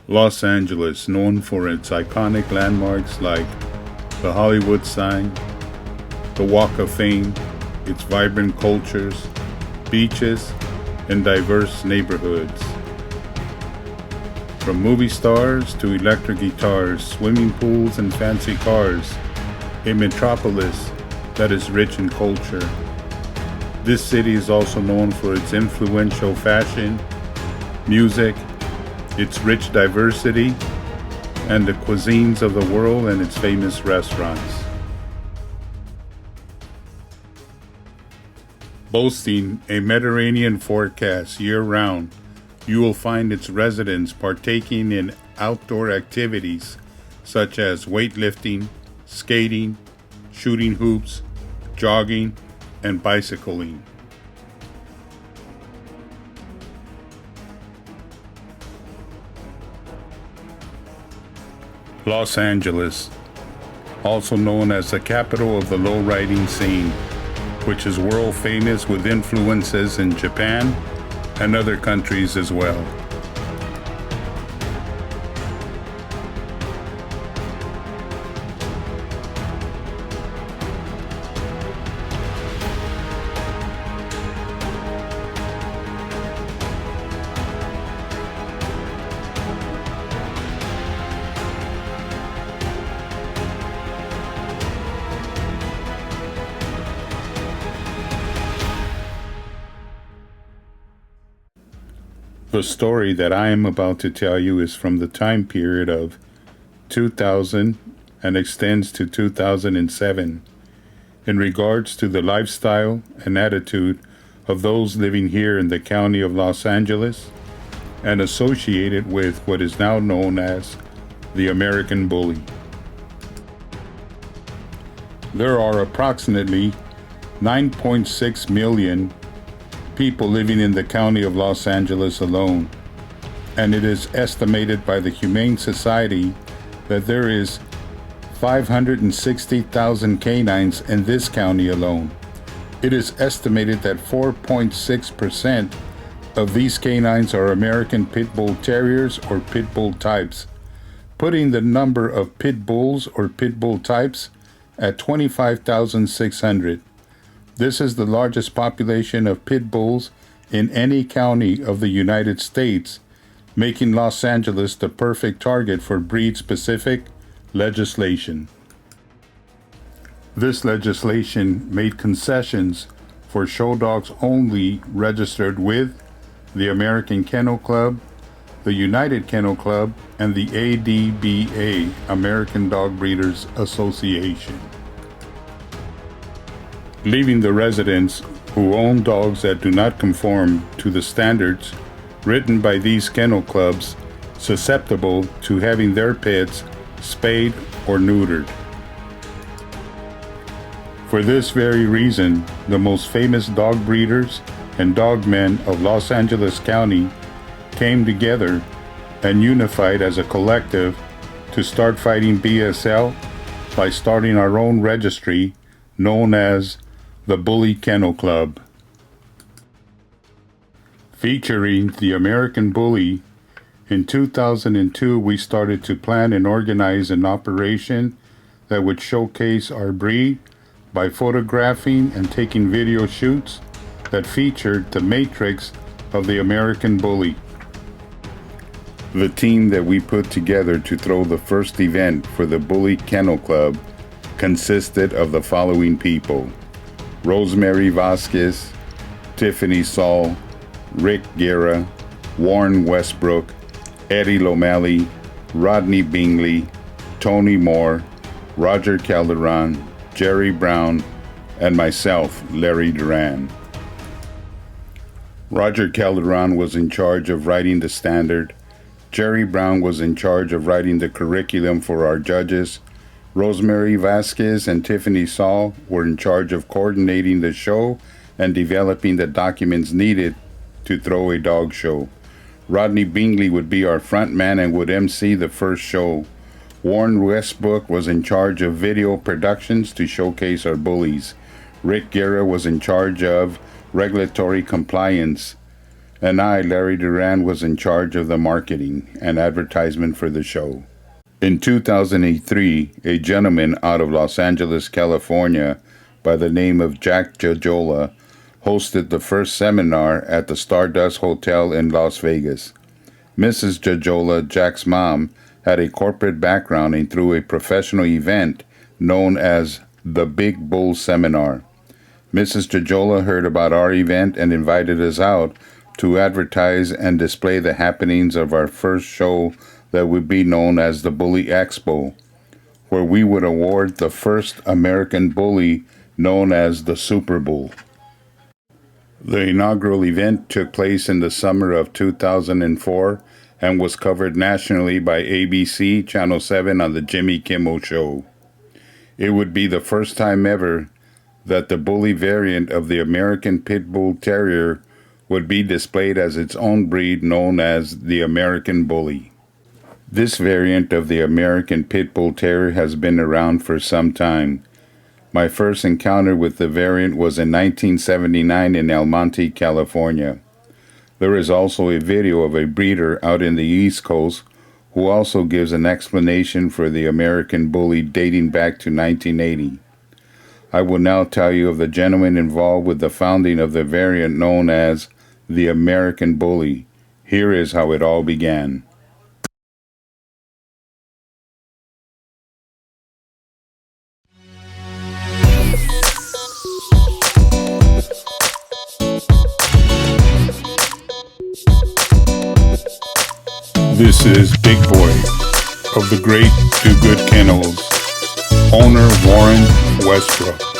Los Angeles, known for its iconic landmarks like the Hollywood sign, the Walk of Fame, its vibrant cultures, beaches, and diverse neighborhoods. From movie stars to electric guitars, swimming pools, and fancy cars, a metropolis that is rich in culture. This city is also known for its influential fashion, music, its rich diversity, and the cuisines of the world and its famous restaurants. Boasting a Mediterranean forecast year-round, you will find its residents partaking in outdoor activities such as weightlifting, skating, shooting hoops, jogging, and bicycling. Los Angeles, also known as the capital of the lowriding scene, which is world famous with influences in Japan and other countries as well. The story that I am about to tell you is from the time period of 2000 and extends to 2007 in regards to the lifestyle and attitude of those living here in the county of Los Angeles and associated with what is now known as the American Bully. There are approximately 9.6 million people living in the county of Los Angeles alone, and it is estimated by the Humane Society that there is 560,000 canines in this county alone. It is estimated that 4.6% of these canines are American Pit Bull Terriers or Pit Bull types, putting the number of Pit Bulls or Pit Bull types at 25,600. This is the largest population of pit bulls in any county of the United States, making Los Angeles the perfect target for breed-specific legislation. This legislation made concessions for show dogs only registered with the American Kennel Club, the United Kennel Club, and the ADBA, American Dog Breeders Association, leaving the residents who own dogs that do not conform to the standards written by these kennel clubs susceptible to having their pets spayed or neutered. For this very reason, the most famous dog breeders and dog men of Los Angeles County came together and unified as a collective to start fighting BSL by starting our own registry known as the Bully Kennel Club. Featuring the American Bully, in 2002 we started to plan and organize an operation that would showcase our breed by photographing and taking video shoots that featured the matrix of the American Bully. The team that we put together to throw the first event for the Bully Kennel Club consisted of the following people: Rosemary Vasquez, Tiffany Saul, Rick Guerra, Warren Westbrook, Eddie Lomeli, Rodney Bingley, Tony Moore, Roger Calderon, Jerry Brown, and myself, Larry Duran. Roger Calderon was in charge of writing the standard. Jerry Brown was in charge of writing the curriculum for our judges. Rosemary Vasquez and Tiffany Saul were in charge of coordinating the show and developing the documents needed to throw a dog show. Rodney Bingley would be our front man and would MC the first show. Warren Westbrook was in charge of video productions to showcase our bullies. Rick Guerra was in charge of regulatory compliance. and I, Larry Duran, was in charge of the marketing and advertisement for the show. In 2003, a gentleman out of Los Angeles, California, by the name of Jack Jajola, hosted the first seminar at the Stardust Hotel in Las Vegas. Mrs. Jajola, Jack's mom, had a corporate background and threw a professional event known as the Big Bull Seminar. Mrs. Jajola heard about our event and invited us out to advertise and display the happenings of our first show that would be known as the Bully Expo, where we would award the first American bully known as the Super Bull. The inaugural event took place in the summer of 2004 and was covered nationally by ABC Channel 7 on the Jimmy Kimmel Show. It would be the first time ever that the bully variant of the American Pit Bull Terrier would be displayed as its own breed known as the American Bully. This variant of the American Pit Bull Terrier has been around for some time. My first encounter with the variant was in 1979 in El Monte, California. There is also a video of a breeder out in the East Coast who also gives an explanation for the American Bully dating back to 1980. I will now tell you of the gentleman involved with the founding of the variant known as the American Bully. Here is how it all began. This is Big Boy of the great Do Good Kennels, owner Warren Westbrook.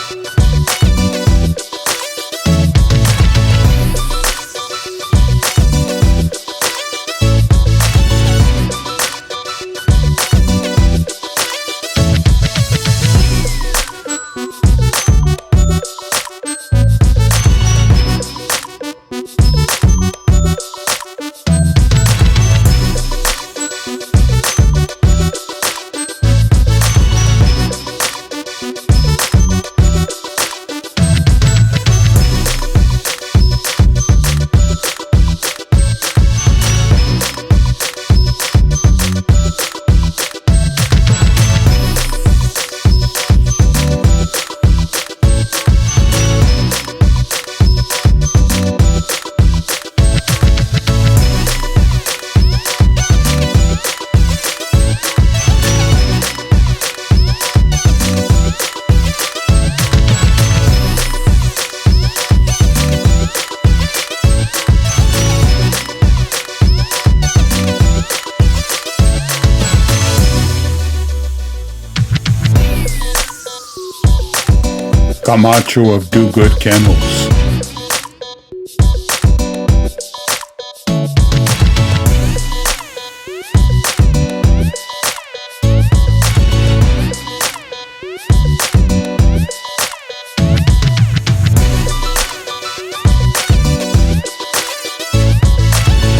Camacho of Do Good Kennels.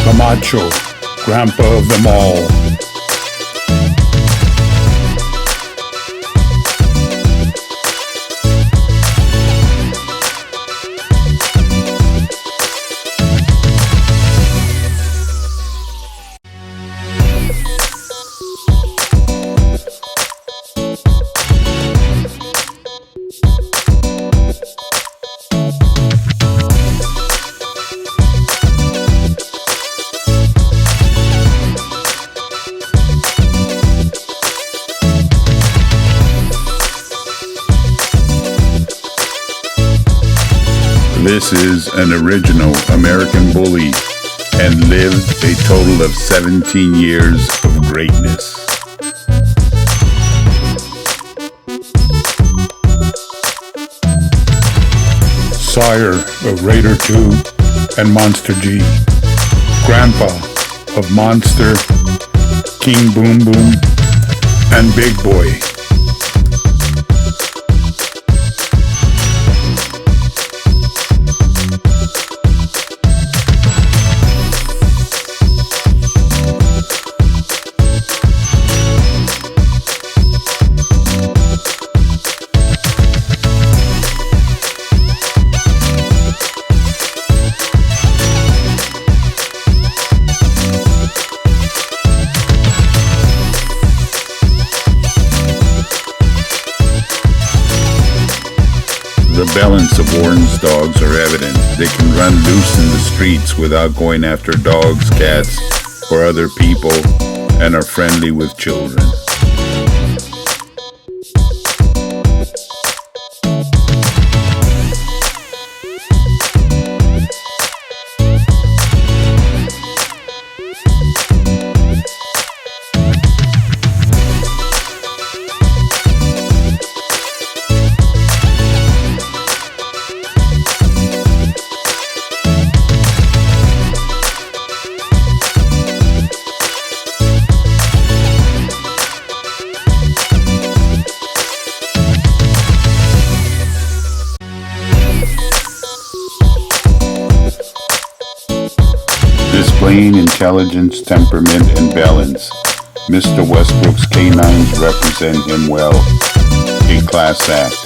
Camacho, grandpa of them all. This is an original American Bully and lived a total of 17 years of greatness. Sire of Raider 2 and Monster G. Grandpa of Monster, King Boom Boom, and Big Boy. burns dogs are evident. They can run loose in the streets without going after dogs, cats, or other people, and are friendly with children. Displaying intelligence, temperament, and balance, Mr. Westbrook's canines represent him well. A class act.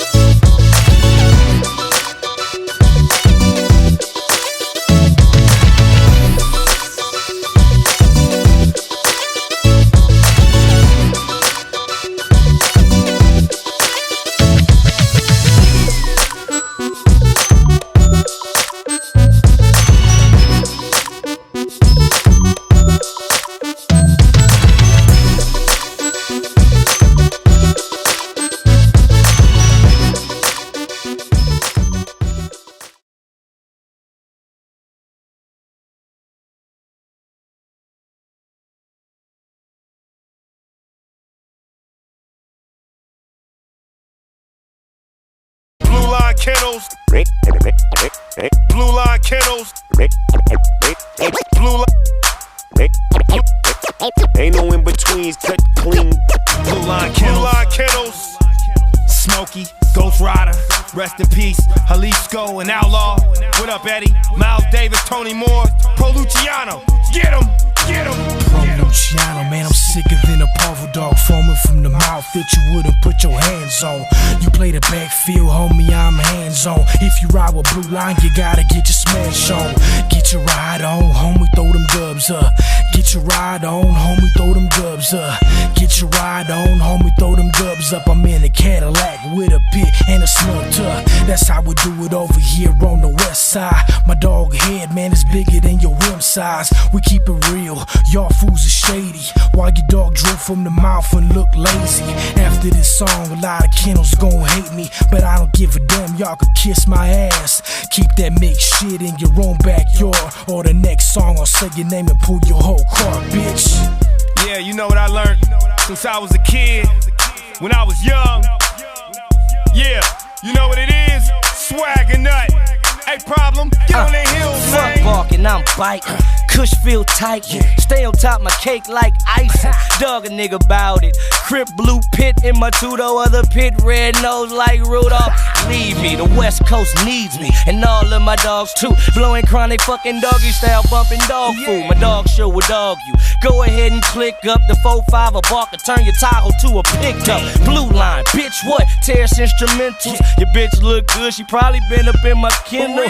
Line Kennels. Blue Line Kennels. Blue Line. Ain't no in betweens, cut clean. Blue Line Kennels. Smokey, Ghost Rider, rest in peace. Jalisco and Outlaw. What up, Eddie? Miles Davis, Tony Moore, Pro Luciano. Get him, get him. Pro Luciano, man, I'm sicker than a Pavo dog foaming from the mouth that you wouldn't put your hands on. You play the backfield, homie, I'm hands on. If you ride with Blue Line, you gotta get your smash on. Get your ride on, homie, throw them dubs up. Get your ride on, homie, throw them dubs up. Get your ride on, homie, throw them dubs up. I'm in a Cadillac with a pit and a snub tuck. That's how we do it over here on the west side. My dog head, man, is bigger than your rim size. We keep it real, y'all fools are shady. While your dog drew from the mouth and look lazy. After this song, a lot of kennels gon' hate me, but I don't give a damn, y'all could kiss my ass. Keep that mixed shit in your own backyard, or the next song I'll say your name and pull your whole car, bitch. Yeah, you know what I learned since I was a kid, when I was young. Yeah, you know what it is? Swag and nut. Hey, problem, get on their heels, man. Fuck barking, I'm biting. Kush feel tight. Stay on top my cake like icing. Dog a nigga bout it. Crip blue pit in my two-door, other pit red nose like Rudolph. Leave me, the West Coast needs me, and all of my dogs too. Blowing chronic fucking doggy style, bumping dog food. My dog show will dog you. Go ahead and click up the 4-5 a barker, turn your Tahoe to a pickup. Blue Line, bitch, what? Terrace instrumentals. Your bitch look good, she probably been up in my Kennel.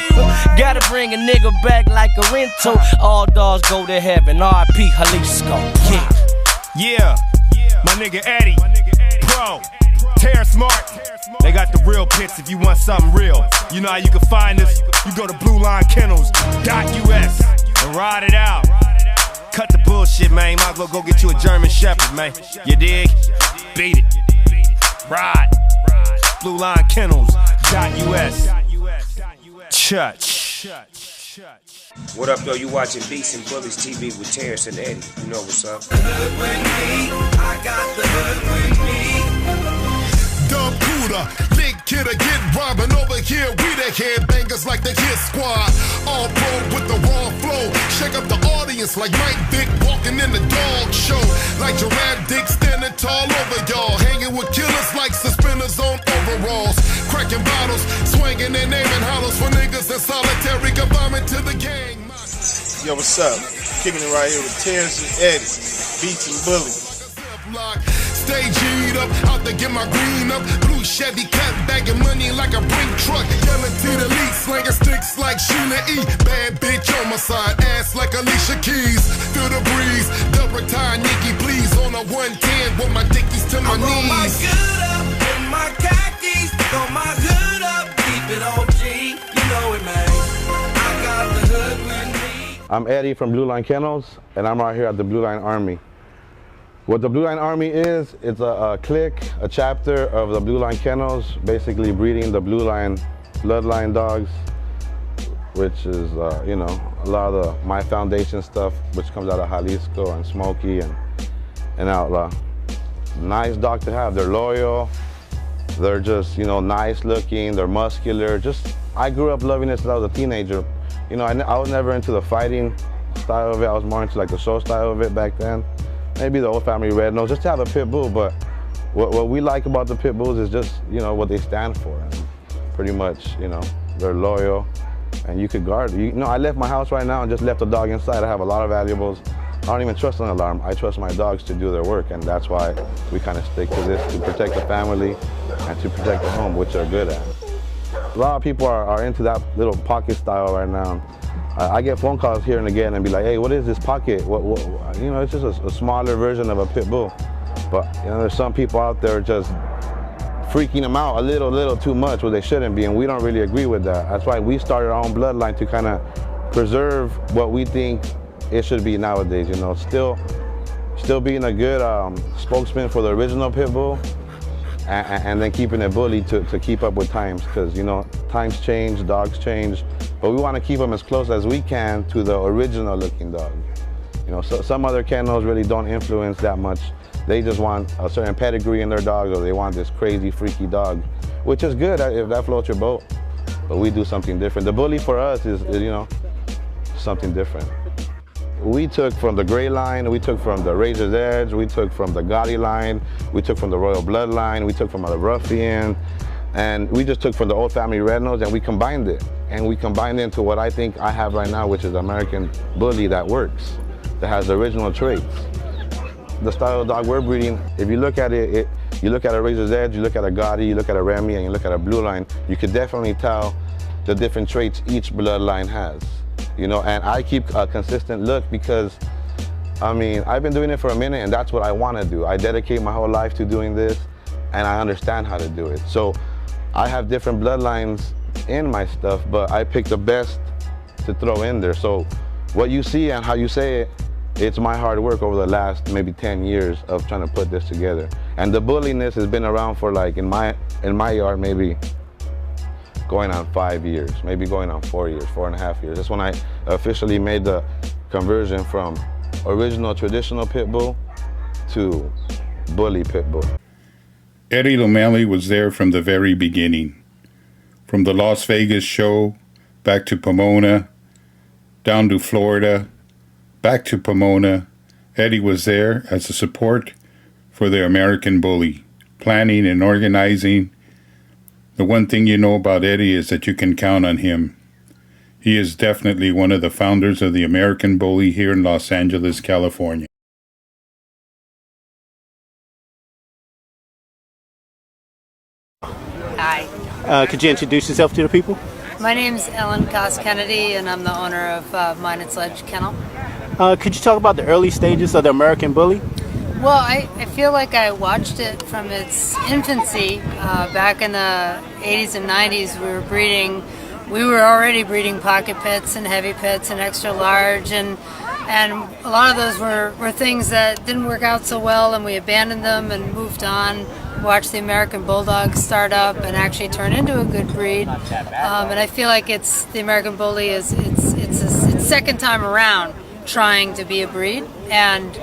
Gotta bring a nigga back like a rental. All dogs go to heaven, R.I.P. Jalisco. Yeah, my nigga Eddie, Pro, Terra Smart. They got the real pits if you want something real. You know how you can find us? You go to bluelinekennels.us and ride it out. Cut the bullshit, man. Might as well go get you a German Shepherd, man. You dig? Beat it. Ride. bluelinekennels.us. Church. What up, though? You watching Beats and Bullies TV with Terrence and Eddie. You know what's up. The hood with me, I got the hood with me. Dumb Cooter, Link Kidder, get robbing over here. We the headbangers like the Hit Squad. All pro with the raw flow. Shake up the audience like Mike Vick walking in the dog show. Like Giraffe Dick standing tall over y'all. Hanging with killers like suspenders on overalls. Cracking bottles, swinging and naming hollows for niggas in solitary confinement to the gang. Yo, what's up? Kicking it right here with Terrence and Eddie. Beats and Bullies. Stay G'd up, out to get my green up. Blue Chevy cut, bagging money like a brink truck. Yelling to the lead, slanging sticks like Sheila E. Bad bitch on my side, ass like Alicia Keys. Feel the breeze, double tie, Nikki, please. On a 110 with my dickies to my knees. I roll my good up in my khakis, throw my hood up, keep it OG. I'm Eddie from Line Kennels, and I'm right here at the Line Army. What the Line Army is, it's a clique, a chapter of the Line Kennels, basically breeding the Line bloodline dogs, which is, you know, a lot of the My Foundation stuff, which comes out of Jalisco and Smokey and Outlaw. Nice dog to have. They're loyal. They're just, you know, nice looking. They're muscular. Just, I grew up loving this since I was a teenager. You know, I was never into the fighting style of it. I was more into like the show style of it back then. Maybe the old family red nose, just to have a pit bull. But what we like about the pit bulls is just, you know, what they stand for. And pretty much, you know, they're loyal and you could guard. You know, I left my house right now and just left a dog inside. I have a lot of valuables. I don't even trust an alarm. I trust my dogs to do their work, and that's why we kind of stick to this, to protect the family and to protect the home, which they're good at. A lot of people are into that little pocket style right now. I get phone calls here and again and be like, hey, what is this pocket? What, you know, it's just a smaller version of a pit bull. But, you know, there's some people out there just freaking them out a little too much where they shouldn't be, and we don't really agree with that. That's why we started our own bloodline, to kind of preserve what we think it should be nowadays, you know. Still being a good spokesman for the original pit bull, and then keeping it bully to keep up with times, because, you know, times change, dogs change, but we want to keep them as close as we can to the original looking dog. You know, so some other kennels really don't influence that much. They just want a certain pedigree in their dog, or they want this crazy, freaky dog, which is good if that floats your boat, but we do something different. The bully for us is, you know, something different. We took from the Gray line, we took from the Razor's Edge, we took from the Gotti line, we took from the Royal Bloodline, we took from the Ruffian, and we just took from the old family red nose and we combined it. And we combined it into what I think I have right now, which is American Bully that works, that has the original traits. The style of dog we're breeding, if you look at it, you look at a Razor's Edge, you look at a Gotti, you look at a Remy, and you look at a Blue Line, you can definitely tell the different traits each bloodline has. You know, and I keep a consistent look because, I mean, I've been doing it for a minute and that's what I want to do. I dedicate my whole life to doing this and I understand how to do it. So I have different bloodlines in my stuff, but I pick the best to throw in there. So what you see and how you say it, it's my hard work over the last maybe 10 years of trying to put this together. And the bulliness has been around for, like, in my yard, maybe going on 5 years, maybe going on 4 years, 4.5 years. That's when I officially made the conversion from original traditional pit bull to bully pit bull. Eddie Lomeli was there from the very beginning. From the Las Vegas show, back to Pomona, down to Florida, back to Pomona. Eddie was there as a support for the American Bully, planning and organizing. The one thing you know about Eddie is that you can count on him. He is definitely one of the founders of the American Bully here in Los Angeles, California. Hi. Could you introduce yourself to the people? My name's Ellen Kennedy, and I'm the owner of Mine and Sledge Kennel. Could you talk about the early stages of the American Bully? Well, I feel like I watched it from its infancy. Back in the 80s and 90s, we were already breeding pocket pits and heavy pits and extra large, and a lot of those were things that didn't work out so well, and we abandoned them and moved on. Watched the American Bulldog start up and actually turn into a good breed, and I feel like the American Bully is its second time around trying to be a breed, and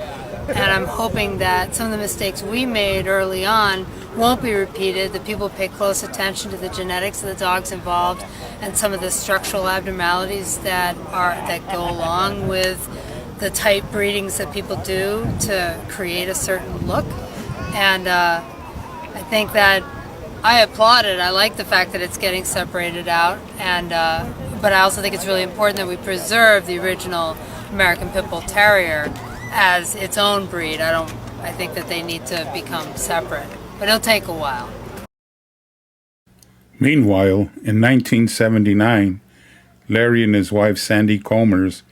I'm hoping that some of the mistakes we made early on won't be repeated, that people pay close attention to the genetics of the dogs involved and some of the structural abnormalities that go along with the type breedings that people do to create a certain look. And I think that I applaud it. I like the fact that it's getting separated out, but I also think it's really important that we preserve the original American Pit Bull Terrier as its own breed. I think that they need to become separate, but it'll take a while. Meanwhile, in 1979, Larry and his wife Sandy Comers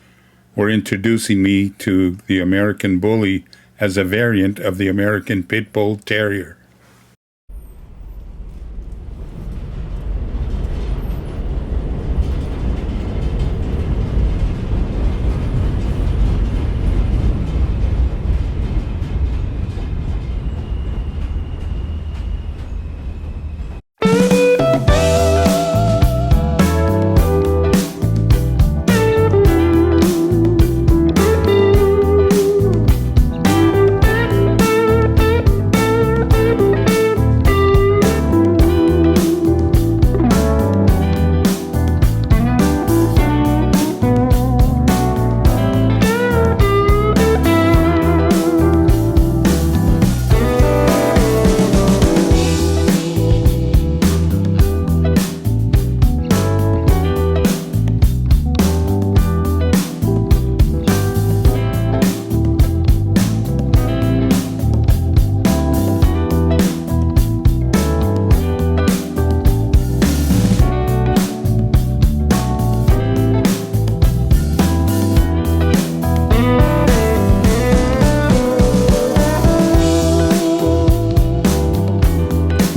were introducing me to the American Bully as a variant of the American Pit Bull Terrier.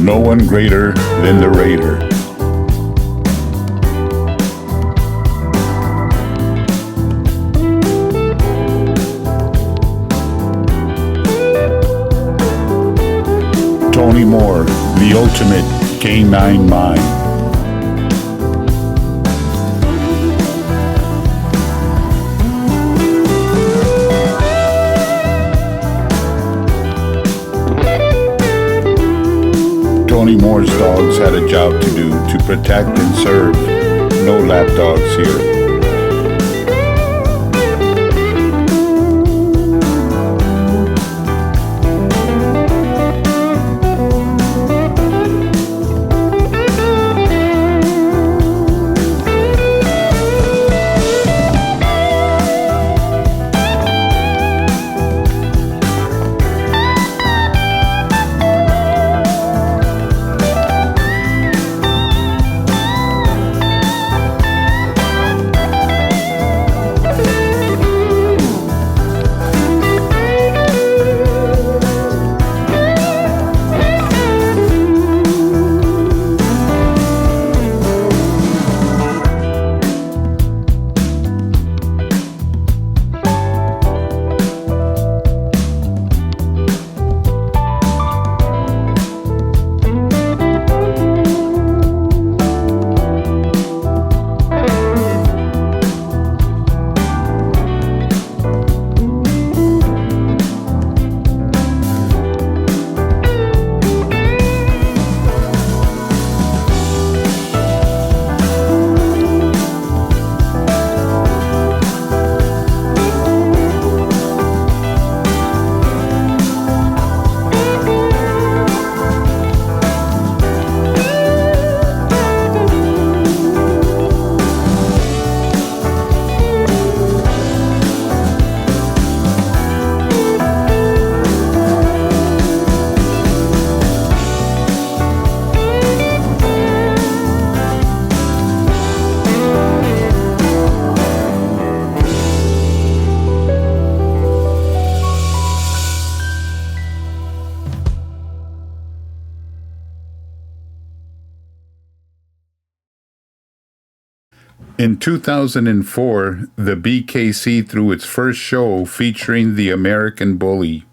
no one greater than the Raider. Tony Moore, the ultimate canine mind. Tony Moore's dogs had a job to do to protect and serve. No lap dogs here. In 2004, the BKC threw its first show featuring the American Bully.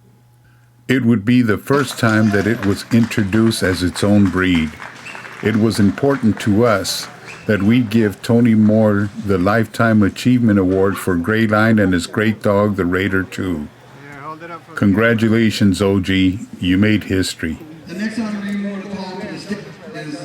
It would be the first time that it was introduced as its own breed. It was important to us that we give Tony Moore the Lifetime Achievement Award for Gray Line and his great dog, the Raider 2. Congratulations, OG. You made history. The next honoree more to call to the stage is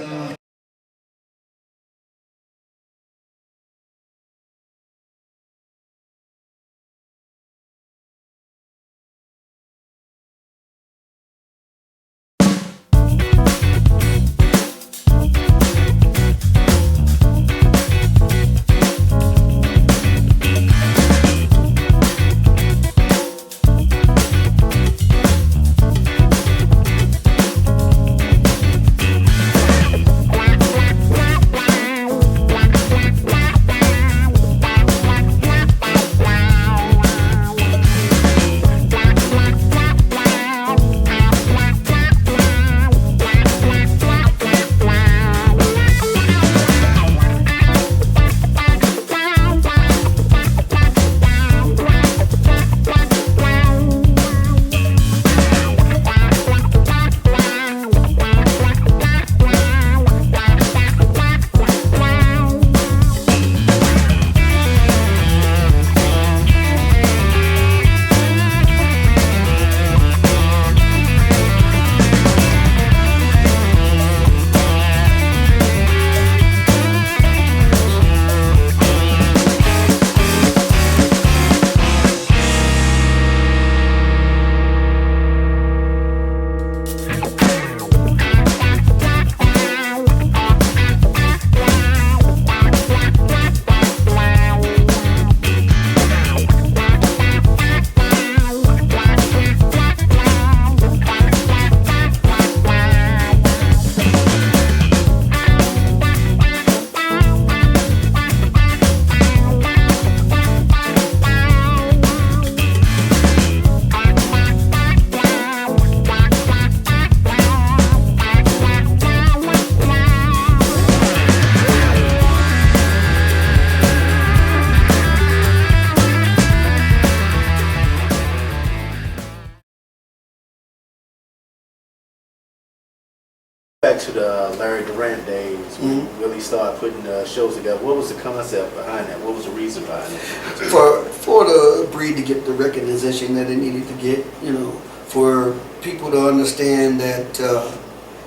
Back to the Larry Durant days when you really started putting shows together. What was the concept behind that? What was the reason behind it? For the breed to get the recognition that it needed to get, you know, for people to understand that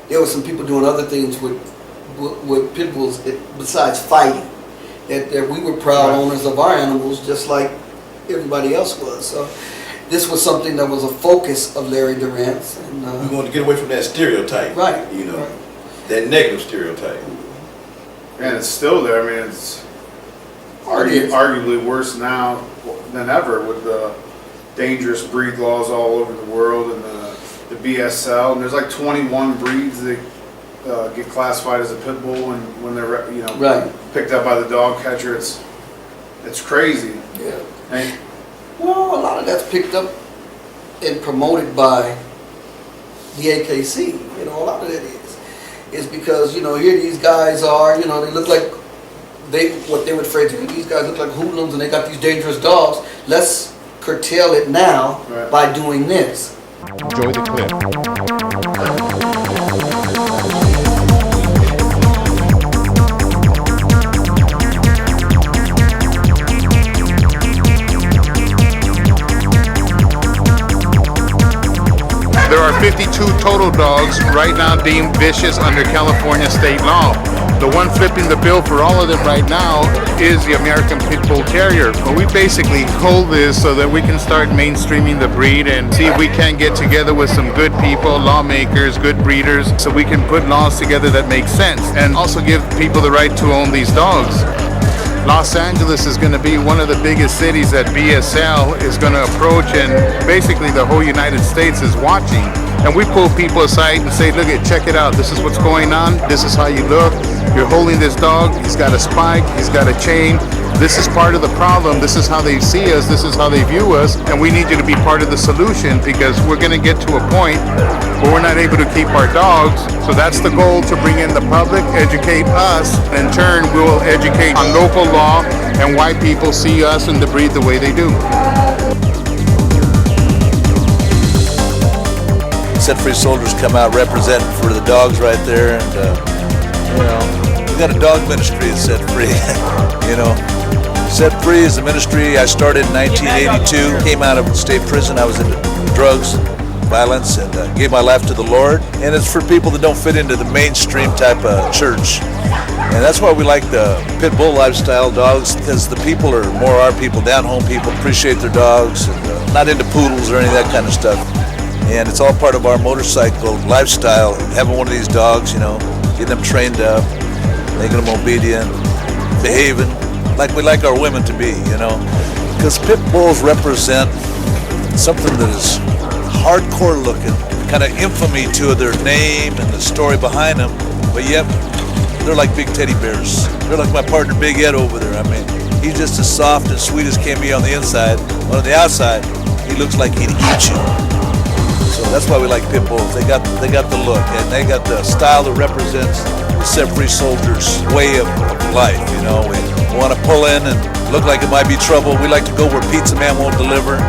there were some people doing other things with pit bulls besides fighting. That we were proud owners of our animals just like everybody else was. So this was something that was a focus of Larry Durant's. And, we wanted to get away from that stereotype. Right. You know, that negative stereotype. And it's still there. I mean, it's arguably worse now than ever with the dangerous breed laws all over the world and the BSL. And there's like 21 breeds that get classified as a pit bull when they're picked up by the dog catcher. It's crazy. Yeah. And, well, a lot of that's picked up and promoted by the AKC. You know, a lot of that is because, you know, here these guys are, you know, they look like what they would refer to. These guys look like hoodlums and they got these dangerous dogs. Let's curtail it now by doing this. Enjoy the clip. There are 52 total dogs right now deemed vicious under California state law. The one flipping the bill for all of them right now is the American Pit Bull Terrier. But we basically hold this so that we can start mainstreaming the breed and see if we can get together with some good people, lawmakers, good breeders, so we can put laws together that make sense and also give people the right to own these dogs. Los Angeles is going to be one of the biggest cities that BSL is going to approach, and basically the whole United States is watching. And we pull people aside and say, look, check it out. This is what's going on. This is how you look. You're holding this dog. He's got a spike. He's got a chain. This is part of the problem. This is how they see us. This is how they view us. And we need you to be part of the solution, because we're going to get to a point where we're not able to keep our dogs. So that's the goal, to bring in the public, educate us, and in turn we will educate on local law and why people see us and the breed the way they do. Set Free Soldiers come out representing for the dogs right there, and you know, we got a dog ministry at Set Free. You know, Set Free is a ministry I started in 1982. Came out of state prison. I was into drugs, violence, and gave my life to the Lord. And it's for people that don't fit into the mainstream type of church. And that's why we like the pit bull lifestyle dogs, because the people are more our people, down home people, appreciate their dogs, and not into poodles or any of that kind of stuff. And it's all part of our motorcycle lifestyle, having one of these dogs, you know, getting them trained up, making them obedient, behaving like we like our women to be, you know. Because pit bulls represent something that is hardcore looking, kind of infamy to their name and the story behind them, but yet they're like big teddy bears. They're like my partner Big Ed over there. I mean, he's just as soft and sweet as can be on the inside, but on the outside, he looks like he'd eat you. So that's why we like pit bulls. They got the look, and they got the style that represents the Set Free Soldiers' way of life. You know, we want to pull in and look like it might be trouble. We like to go where Pizza Man won't deliver,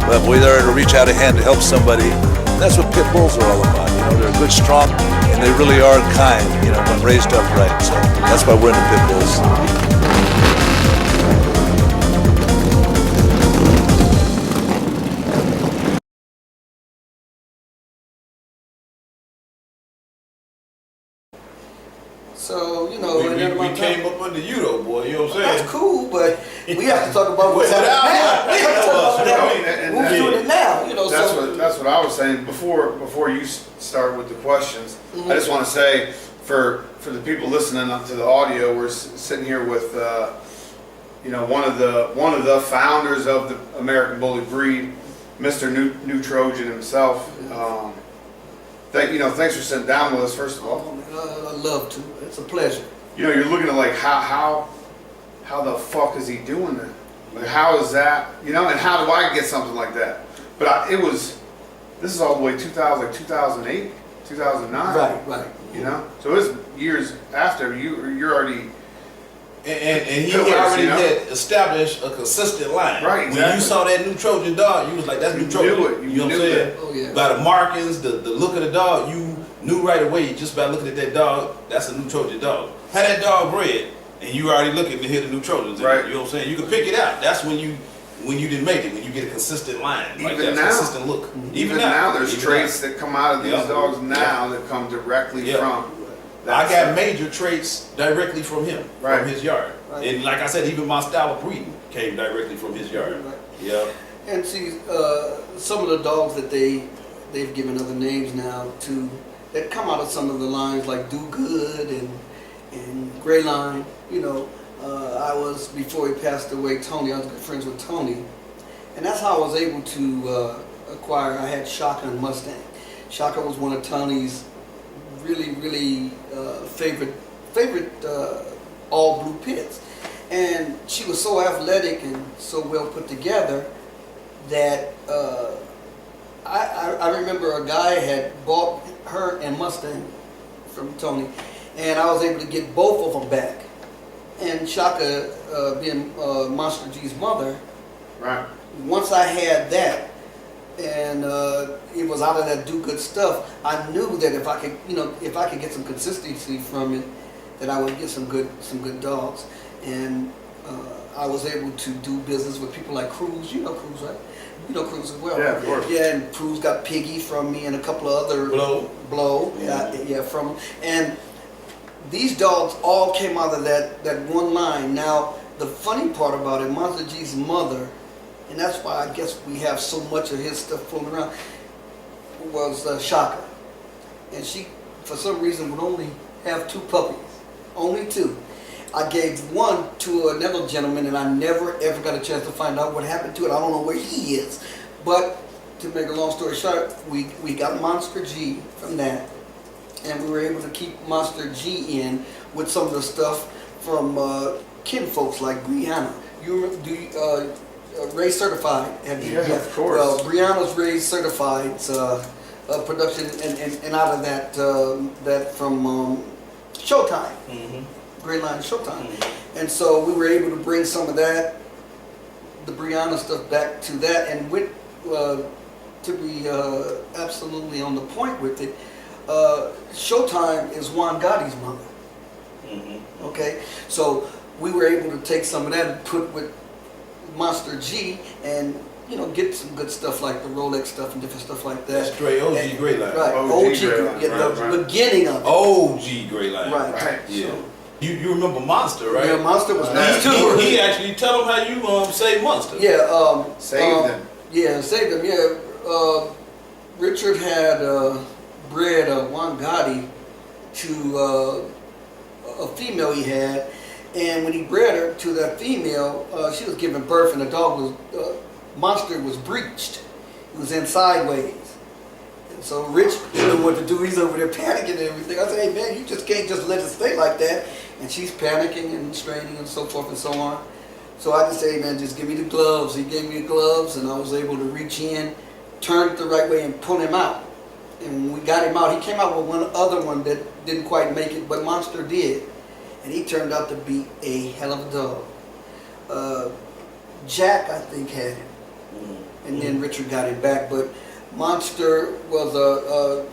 but we're there to reach out a hand to help somebody. And that's what pit bulls are all about. You know, they're good, strong, and they really are kind. You know, when raised up right. So that's why we're into pit bulls. So, you know, we came up under you though, boy, you know what I'm saying? That's cool, but we have to talk about what's happening now. We have to talk about who's doing it now, you know. That's what I was saying before you start with the questions. I just want to say, for the people listening to the audio, we're sitting here with you know, one of the founders of the American Bully breed, Mr. New Trojan himself. Thanks for sitting down with us, first of all. I love to. It's a pleasure. You know, you're looking at like how the fuck is he doing that? Like, how is that? You know, and how do I get something like that? But this is all the way 2008, 2009. Right. You know, so it was years after you're already. And he already had established a consistent line. Right, exactly. When you saw that New Trojan dog, you was like, that's New Trojan. You knew it. You know what I'm saying? Oh, yeah. By the markings, the look of the dog, you knew right away just by looking at that dog, that's a new Trojan dog. Had that dog bred, and you already looking to hear the new Trojans. Right. You know what I'm saying? You can pick it out. That's when you didn't make it, when you get a consistent line. Like Even that, now, consistent look. Even now, there's traits that come out of these dogs now that come directly from. I got major traits directly from him, Right. from his yard. Right. And like I said, even my style of breeding came directly from his yard. Right. Yeah. And see, some of the dogs that they've given other names now to, that come out of some of the lines like Do Good and Gray Line. You know, I was, before he passed away, Tony, I was good friends with Tony. And that's how I was able to acquire, I had Shaka and Mustang. Shaka was one of Tony's really favorite all blue pits. And she was so athletic and so well put together that I remember a guy had bought her and Mustang from Tony, and I was able to get both of them back. And Shaka, being Monster G's mother, Right. once I had that, and it was out of that do good stuff, I knew that if I could, if I could get some consistency from it, that I would get some good dogs. And I was able to do business with people like Cruz. You know Cruz, right? You know Cruz as well. Yeah, of course. Yeah, and Cruz got Piggy from me and a couple of other Blow. Yeah, from. And these dogs all came out of that one line. Now, the funny part about it, Monster G's mother, and that's why I guess we have so much of his stuff floating around, was Shaka. And she, for some reason, would only have 2 puppies. Only 2. I gave one to another gentleman, and I never ever got a chance to find out what happened to it. I don't know where he is. But to make a long story short, we got Monster G from that, and we were able to keep Monster G in with some of the stuff from kin folks like Brianna. Raised certified. Yeah, of course. Well, Brianna's raised certified production, and out of that from Showtime. Mm-hmm. Great Line Showtime. And so we were able to bring some of that, the Brianna stuff, back to that, and with to be absolutely on the point with it, Showtime is Juan Gotti's mother. Mm-hmm. Okay, so we were able to take some of that and put with Monster G, and get some good stuff like the Rolex stuff and different stuff like that. That's Dre OG Gray Line. Right, OG Gray Line, the beginning of it. OG Gray Line. Right. Yeah. So, You remember Monster, right? yeah, Monster was nice too. He actually tell him how you save Monster. Yeah, Saved them. Yeah, saved them. Yeah, Richard had bred Juan Gotti to a female he had, and when he bred her to that female, she was giving birth, and the dog was Monster was breached. He was in sideways. And so Rich didn't know what to do. He's over there panicking and everything. I said, hey man, you just can't just let it stay like that. And she's panicking and straining and so forth and so on. So I just say, hey man, just give me the gloves. He gave me the gloves, and I was able to reach in, turn it the right way, and pull him out. And when we got him out, he came out with one other one that didn't quite make it, but Monster did. And he turned out to be a hell of a dog. Jack, I think, had him. And then Richard got him back. But Monster was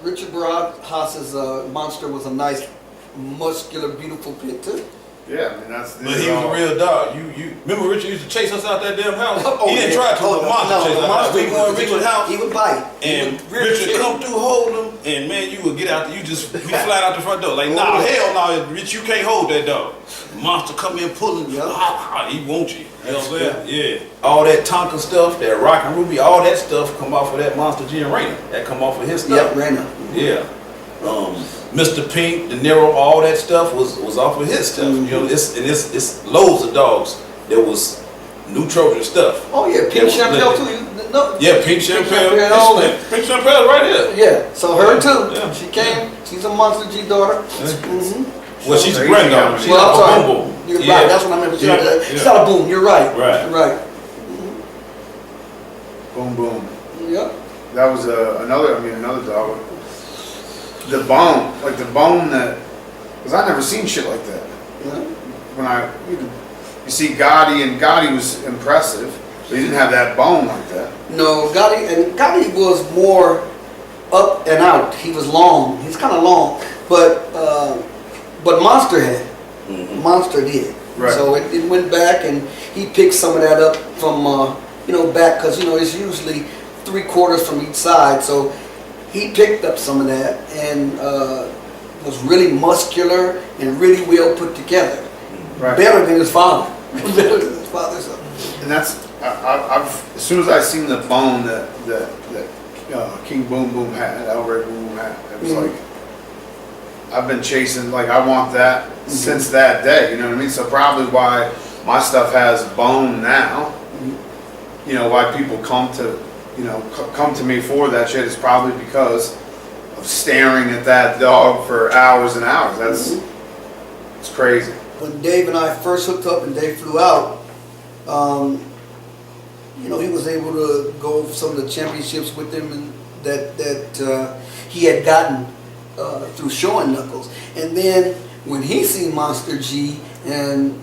Richard Barajas' Monster was a nice, muscular, beautiful pit too. Yeah, I mean that's. But he was a real dog. You remember Richard used to chase us out that damn house? Oh, He didn't yeah. try to, but Monster chased us out. We go in Richard's house, He would bite. and Richard come through, hold him, and man, you would get out there, you just be flat out the front door. Like, nah, hell no, Rich, you can't hold that dog. Monster come in pulling, he wants you. You know what I'm saying? Yeah. All that Tonka stuff, that Rock and Ruby, all that stuff come off of that Monster G and Rainer. That come off of his stuff. Yep, Rainer. Yeah. Mr. Pink, De Niro, all that stuff was off of his stuff. You know, it's loads of dogs that was new Trojan stuff. Oh yeah, Pink Champel too. No, yeah, Pink Champel. Pink Champel right here. Yeah, so her too. Yeah. She came. She's a Monster G daughter. Mm-hmm. Well, she's a granddaughter. She's well, not a boom boom. You're right. That's what I meant. She's not a boom. You're right. Right. Right. Boom boom. Yep. That was another dog. The bone that, because I never seen shit like that. Yeah. When you see Gotti, and Gotti was impressive, but he didn't have that bone like that. No, Gotti was more up and out. He was long. He's kind of long, but Monster had. Monster did. Right. So it went back, and he picked some of that up from back, because it's usually 3/4 from each side. So he picked up some of that and was really muscular and really well put together. Right. Better than his father. Better than his father. So. And that's I've as soon as I seen the bone that King Boom Boom had, El Rey Boom Boom had, it was like I've been chasing. Like I want that since that day. You know what I mean? So probably why my stuff has bone now. You know why people come to me for that shit is probably because of staring at that dog for hours and hours. It's crazy. When Dave and I first hooked up and Dave flew out, he was able to go over some of the championships with him and that he had gotten through showing knuckles. And then when he seen Monster G and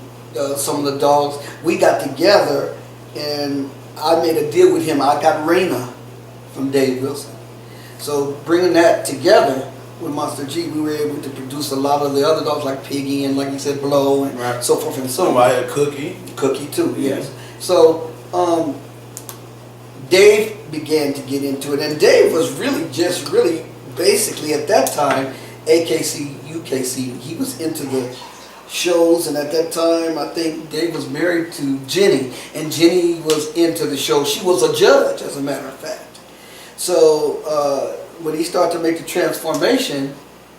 some of the dogs, we got together and I made a deal with him. I got Raina from Dave Wilson. So bringing that together with Monster G, we were able to produce a lot of the other dogs like Piggy and, like you said, Blow and so forth and so on. I had Cookie. Cookie too, yes. So Dave began to get into it, and Dave was really basically at that time AKC, UKC. He was into the shows, and at that time I think Dave was married to Jenny, and Jenny was into the show. She was a judge, as a matter of fact. So when he started to make the transformation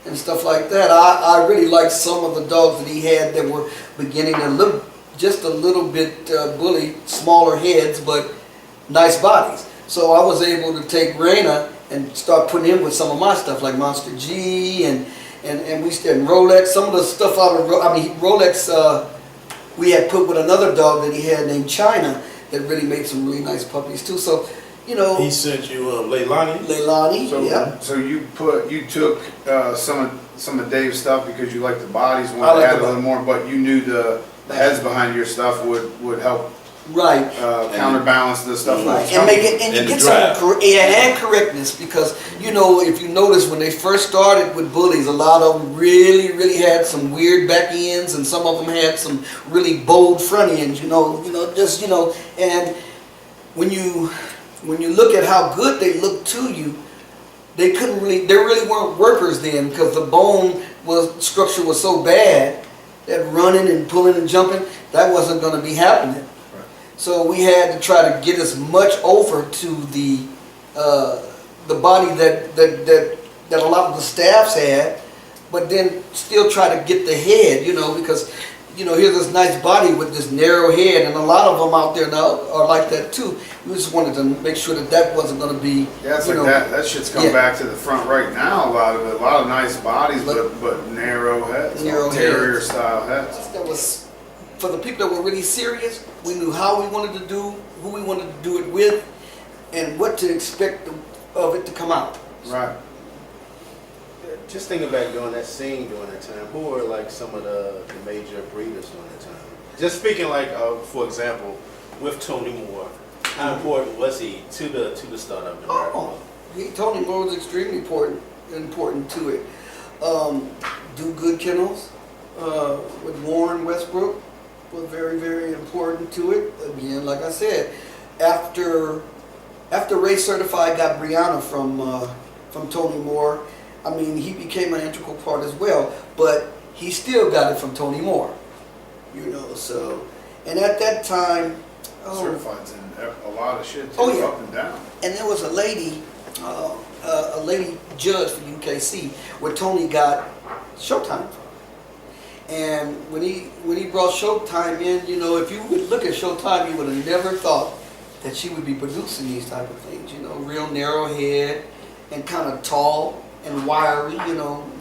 and stuff like that, I really liked some of the dogs that he had that were beginning to look just a little bit bully, smaller heads, but nice bodies. So I was able to take Raina and start putting him with some of my stuff, like Monster G and we stayed in Rolex. Some of the stuff out of Rolex we had put with another dog that he had named China that really made some really nice puppies too. So he sent you Leilani. Leilani, yeah. So you took some of Dave's stuff because you liked the bodies, wanted to add a little more, but you knew the heads behind your stuff would help. Right. Counterbalance the stuff. Right. And make it, and you get some and correctness, because if you notice when they first started with bullies, a lot of them really had some weird back ends, and some of them had some really bold front ends. And when you look at how good they look to you, they really weren't workers then, because the bone structure was so bad that running and pulling and jumping, that wasn't going to be happening. So we had to try to get as much over to the body that a lot of the staffs had, but then still try to get the head, because here's this nice body with this narrow head, and a lot of them out there now are like that too. We just wanted to make sure that wasn't going to be. Yeah, it's like that shit's come back to the front right now. A lot of nice bodies, but narrow heads, terrier style heads. That was. For the people that were really serious, we knew how we wanted to do, who we wanted to do it with, and what to expect of it to come out. Right. Just thinking back during that scene during that time, who were like some of the major breeders during that time? Just speaking for example, with Tony Moore, how important was he to the startup? Tony Moore was extremely important to it. Do Good Kennels with Warren Westbrook was very, very important to it. Again, like I said, after Ray Certified got Brianna from Tony Moore, he became an integral part as well. But he still got it from Tony Moore, So, and at that time, Certified's in a lot of shit too, up and down. And there was a lady judge for UKC where Tony got Showtime from. And when he brought Showtime in, if you would look at Showtime, you would have never thought that she would be producing these type of things. Real narrow head and kind of tall and wiry.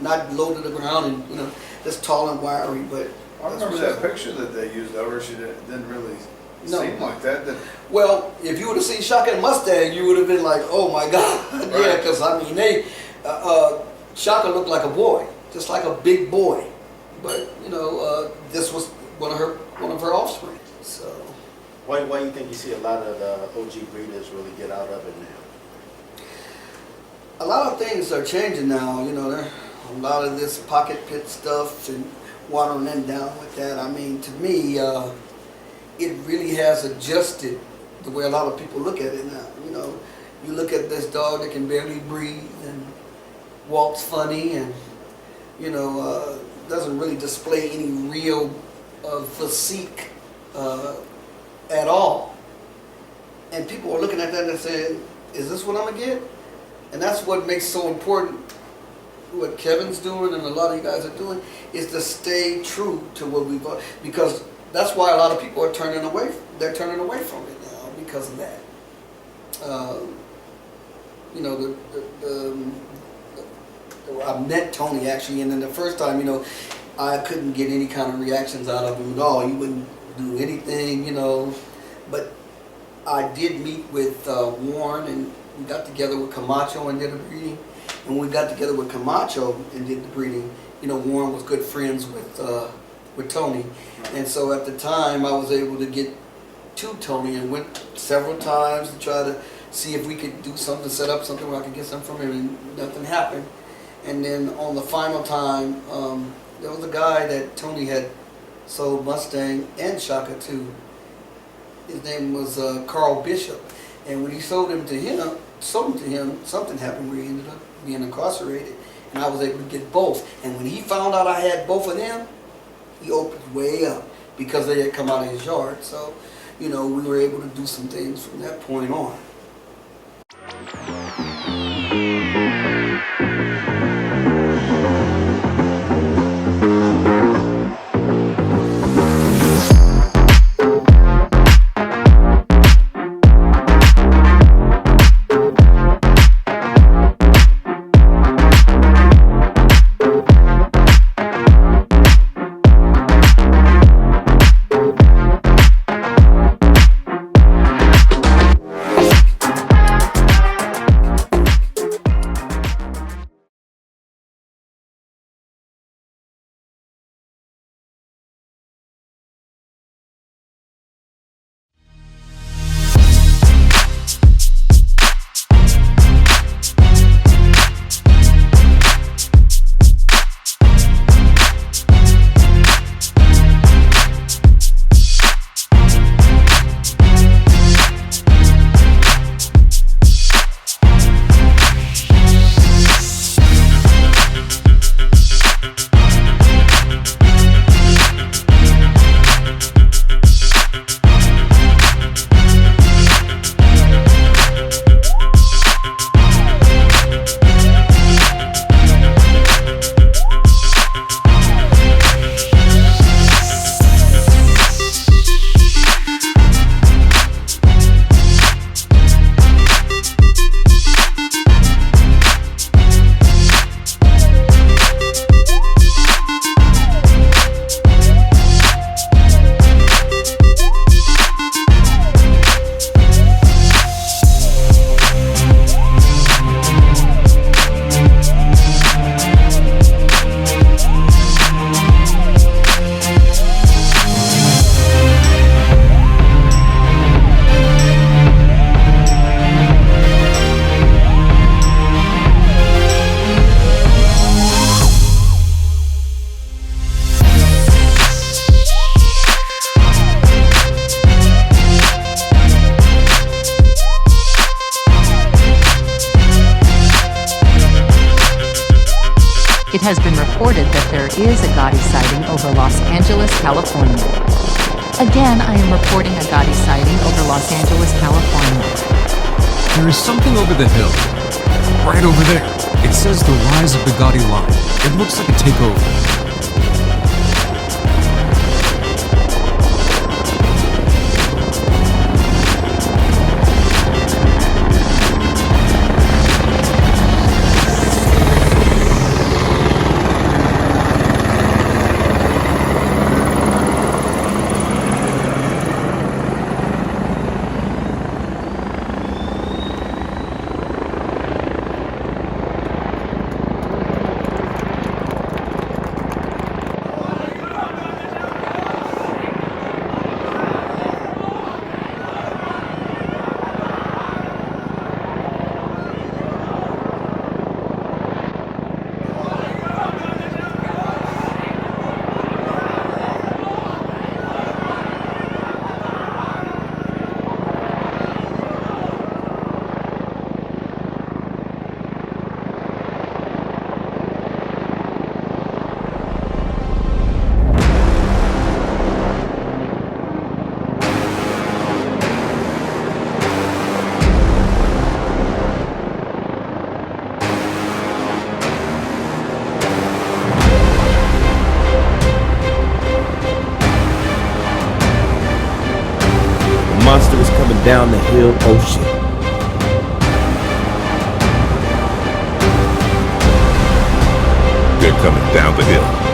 Not low to the ground and just tall and wiry. But I remember that picture that they used over. She didn't really seem like that. Well, if you would have seen Shaka and Mustang, you would have been like, oh my God, yeah, because Shaka looked like a boy, just like a big boy. But this was one of her offspring. So why do you think you see a lot of the OG breeders really get out of it now? a lot of things are changing now. You know, there a lot of this pocket pit stuff and watering them down with that. I mean, to me, it really has adjusted the way a lot of people look at it now. You know, you look at this dog that can barely breathe and walks funny and, you know, doesn't really display any real physique at all. And people are looking at that and saying, is this what I'm going to get? And that's what makes so important, what Kevin's doing and a lot of you guys are doing, is to stay true to what we've got. Because that's why a lot of people are turning away. They're turning away from it now because of that. You know, I met Tony actually, and then the first time, you know, I couldn't get any kind of reactions out of him at all. He wouldn't do anything, you know. But I did meet with Warren, and we got together with Camacho and did a breeding. And when we got together with Camacho and did the breeding, you know, Warren was good friends with Tony. And so at the time, I was able to get to Tony and went several times to try to see if we could do something, set up something where I could get something from him, and nothing happened. And then on the final time, there was a guy that Tony had sold Mustang and Shaka to. His name was Carl Bishop. And when he sold him to him, something happened where he ended up being incarcerated. And I was able to get both. And when he found out I had both of them, he opened way up because they had come out of his yard. So, you know, we were able to do some things from that point on. It has been reported that there is a Gotti sighting over Los Angeles, California. Again, I am reporting a Gotti sighting over Los Angeles, California. There is something over the hill. Right over there. It says the rise of the Gotti line. It looks like a takeover. coming down the hill, oh shit. They're coming down the hill.